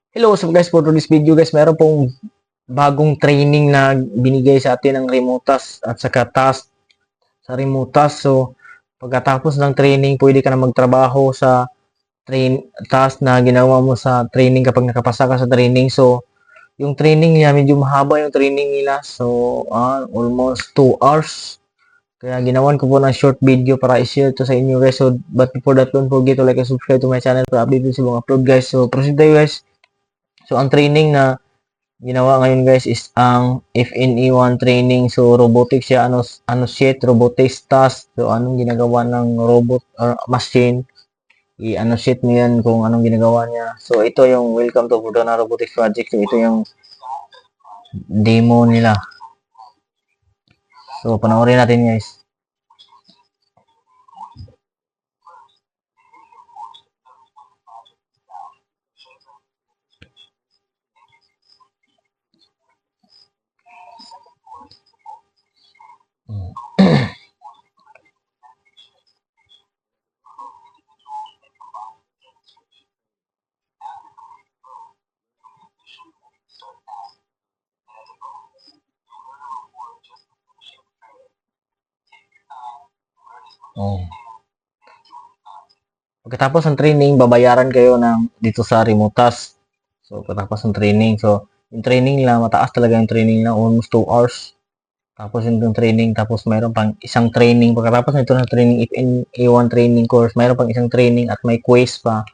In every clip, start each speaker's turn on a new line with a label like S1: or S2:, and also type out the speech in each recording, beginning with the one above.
S1: Hello, so guys, for today's video guys, meron pong bagong training na binigay sa atin ng Remotas at saka task sa Remotas. So, pagkatapos ng training, pwede ka na magtrabaho sa task na ginawa mo sa training kapag nakapasa ka sa training. So, yung training niya, medyo mahaba yung training nila. So, almost 2 hours. Kaya ginawan ko po ng short video para i-share to sa inyo guys. So, but before that, don't forget to like and subscribe to my channel para update sa mga upload guys. So, proceed tayo guys. So, ang training na ginawa ngayon guys is ang FNE1 training. So robotics siya, ano shit, robotics task. So anong ginagawa ng robot or machine, i-ano shit mo yan kung anong ginagawa niya. So ito yung welcome to Fudona Robotics Project. So ito yung demo nila. So panoorin natin guys. Oh. Pagkatapos ng training, babayaran kayo ng dito sa Remotas. So pagkatapos ng training, so yung training nila, mataas talaga yung training nila, almost 2 hours. Tapos yung training, tapos mayroon pang isang training. Pagkatapos nito ng training, if in A1 training course, mayroon pang isang training at may quiz pa.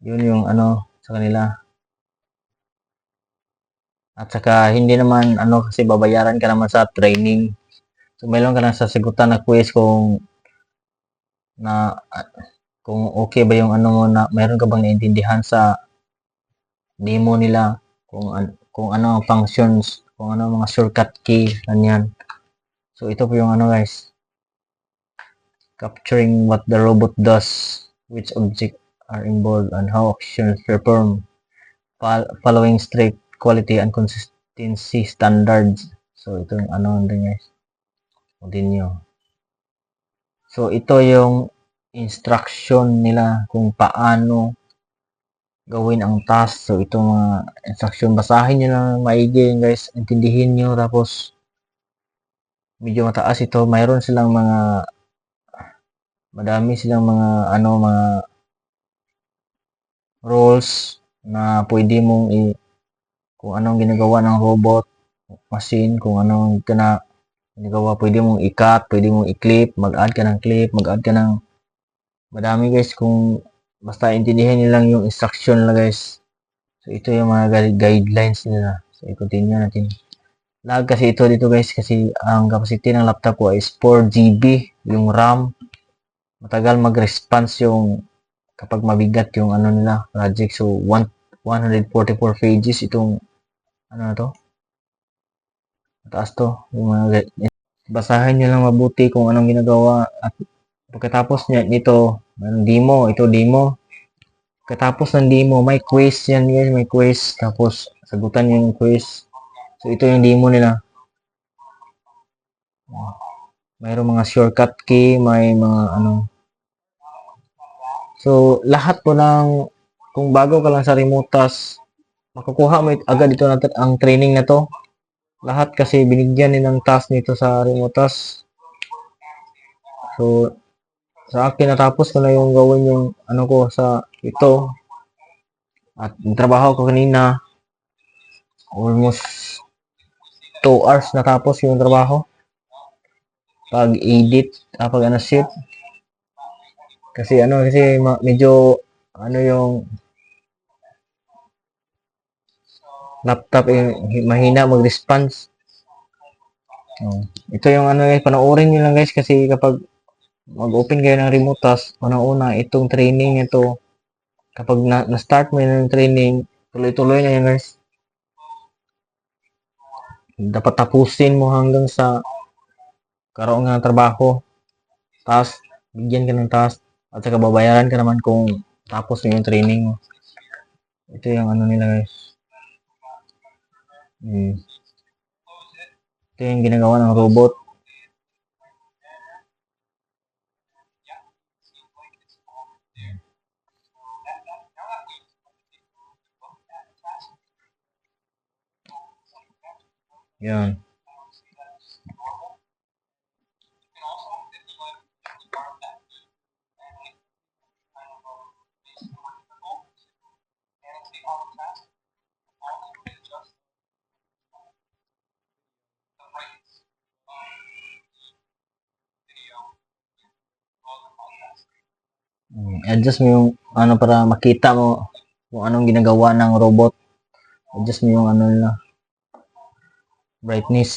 S1: Yun yung ano sa kanila. At saka hindi naman ano kasi babayaran ka naman sa training. So mayroon ka lang sasagutan na quiz na kung okay ba yung ano mo na mayroon ka bang naintindihan sa demo nila kung ano ang functions, kung ano ang mga shortcut key, ganyan. So ito po yung ano guys, capturing what the robot does, which objects are involved, and how actions perform, following strict quality and consistency standards. So, ito yung ano din guys. Continue. So, ito yung instruction nila kung paano gawin ang task. So, ito mga instruction. Basahin nyo lang maigi guys. Intindihin nyo. Tapos, medyo mataas ito. Mayroon silang madami silang mga rules na pwede mong kung anong ginagawa ng robot, machine, kung anong ginagawa, pwede mong i-cut, pwede mong i-clip, mag-add ka ng clip, mag-add ka ng madami guys, kung basta intindihin nyo lang yung instruction nila guys. So ito yung mga guidelines nila. So i-continue natin. Lag kasi ito dito guys kasi ang capacity ng laptop ko is 4 GB yung RAM. Matagal mag-response yung kapag mabigat yung ano nila project. So 144 pages itong ano na to. Mataas to. Yung mga basahin nyo lang mabuti kung anong ginagawa at pagkatapos nito, demo, ito demo. Pagkatapos ng demo, may quiz yan guys, may quiz. Tapos, sagutan nyo yung quiz. So, ito yung demo nila. Mayroong mga shortcut key, may mga ano. So, lahat po ng, kung bago ka lang sa remote task, makukuha mo agad ito natin ang training na to. Lahat kasi binigyan nilang task nito sa remote task. So, sa akin natapos ko na yung gawin yung ano ko sa ito at trabaho ko kanina almost 2 hours natapos yung trabaho pag edit pag ano shit kasi medyo ano yung laptop mahina mag-response. Ito yung ano guys, panoorin nyo lang guys kasi kapag mag-open kayo ng remote task, unang-una itong training ito kapag na-start mo yung training, tuloy-tuloy na yan guys. Dapat tapusin mo hanggang sa karoon nga ng trabaho. Task, bigyan ka ng task. At saka babayaran ka naman kung tapos mo yung training mo. Ito yung ano nila guys. Ito yung ginagawa ng robot. Yan. Adjust mo yung ano para makita mo kung anong ginagawa ng robot. Adjust mo yung ano nila, brightness.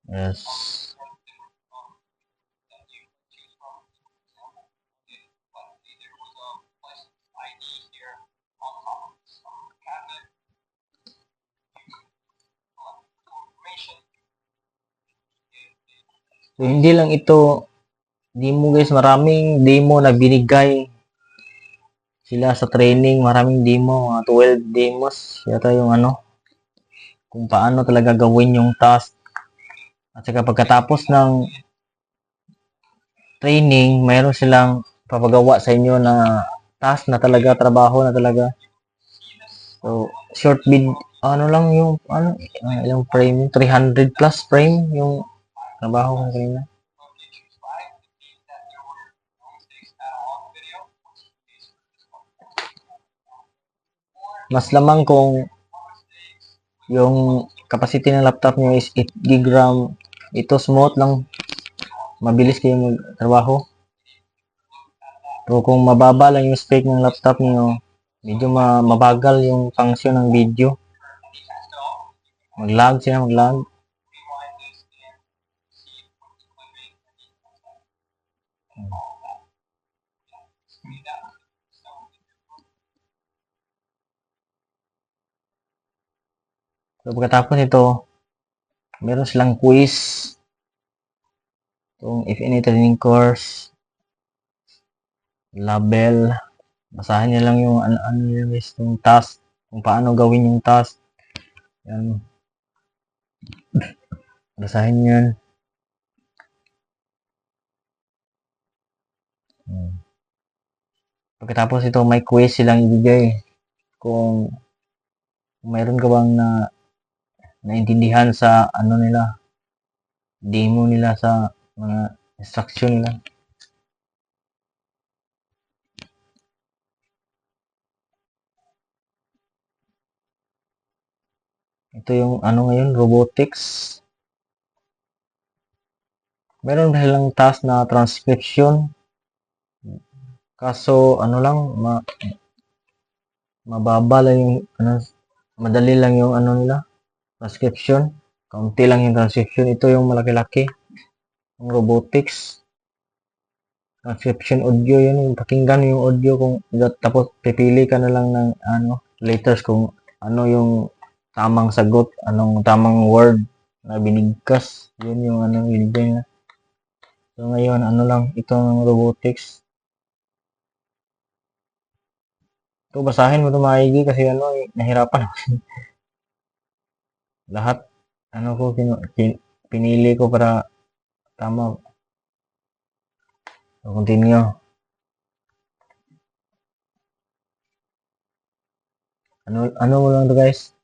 S1: Yes. So, hindi lang ito demo guys, maraming demo na binigay sila sa training, maraming demo, mga 12 demos yata yung ano, kung paano talaga gawin yung task. At saka pagkatapos ng training, mayroon silang papagawa sa inyo na task na talaga, trabaho na talaga. So, short vid, ano lang yung, ilang frame, 300 plus frame yung trabaho ko kanina. Mas lamang kung yung capacity ng laptop niyo is 8 GB RAM, ito smooth lang, mabilis kayo magtrabaho. Pero kung mababa lang yung spec ng laptop niyo, medyo mabagal yung function ng video. Mag-lag siya, mag-lag. So pagkatapos ito, meron silang quiz. Itong if any training course, label, basahin niyo lang yung ano yung task, kung paano gawin yung task. Yan. Basahin niyo yan. Pagkatapos ito, may quiz silang ibigay. Kung mayroon ka bang naintindihan sa ano nila, demo nila sa mga instruction nila. Ito yung ano ngayon, robotics. Meron silang task na transcription. Kaso ano lang, mababa lang yung ano, madali lang yung ano nila, transcription. Kaunti lang yung transcription. Ito yung malaki-laki. Yung robotics. Transcription audio yun, yung pakinggan yung audio kung tapos pipili ka na lang ng ano, letters kung ano yung tamang sagot, anong tamang word na binigkas. Yun yung ano binigay na. So ngayon, ano lang, itong robotics. Ito, basahin mo ito maigi kasi ano, nahirapan ako. Lahat, ano ko, pinili ko para tama. So, continue. Ano mo lang to guys.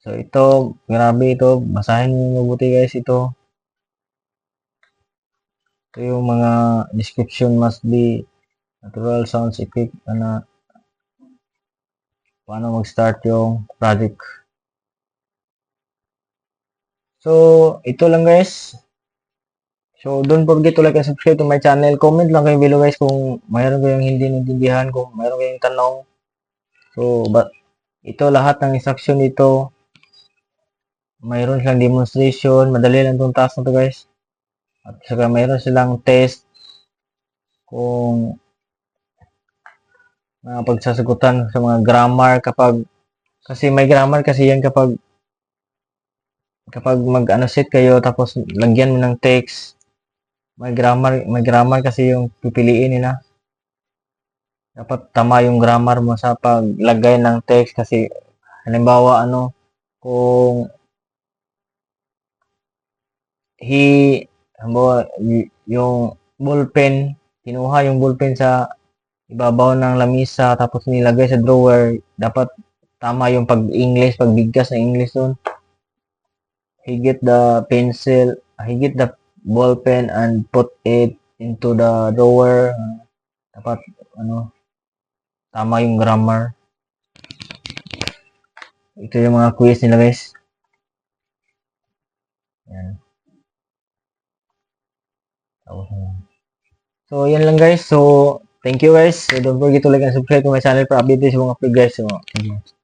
S1: So ito, grabe ito. Basahin mo mabuti guys ito. Ito yung mga description must be natural sounds effect na paano mag-start yung project. So, ito lang guys. So, don't forget to like and subscribe to my channel. Comment lang kayo below guys kung mayroon kayong hindi naintindihan, kung mayroon kayong tanong. So, ito lahat ng instruction dito. Mayroon silang demonstration. Madali lang itong task na to guys. At saka mayroon silang test kung pagsasagutan sa mga grammar kasi may grammar kasi yan kapag mag-ano set kayo tapos lagyan mo ng text. May grammar kasi yung pipiliin nila. Dapat tama yung grammar mo sa paglagay ng text kasi halimbawa kung halimbawa, yung ballpen, kinuha yung ballpen sa ibabaw ng lamisa, tapos nilagay sa drawer, dapat tama yung pag-English, pagbigkas ng English doon. He get the pencil, he get the ballpen and put it into the drawer. Dapat, tama yung grammar. Ito yung mga quiz nila, guys. Yan. So, yan lang, guys. So, thank you, guys. So, don't forget to like and subscribe to my channel for updates sa mga upload, guys. So, thank you.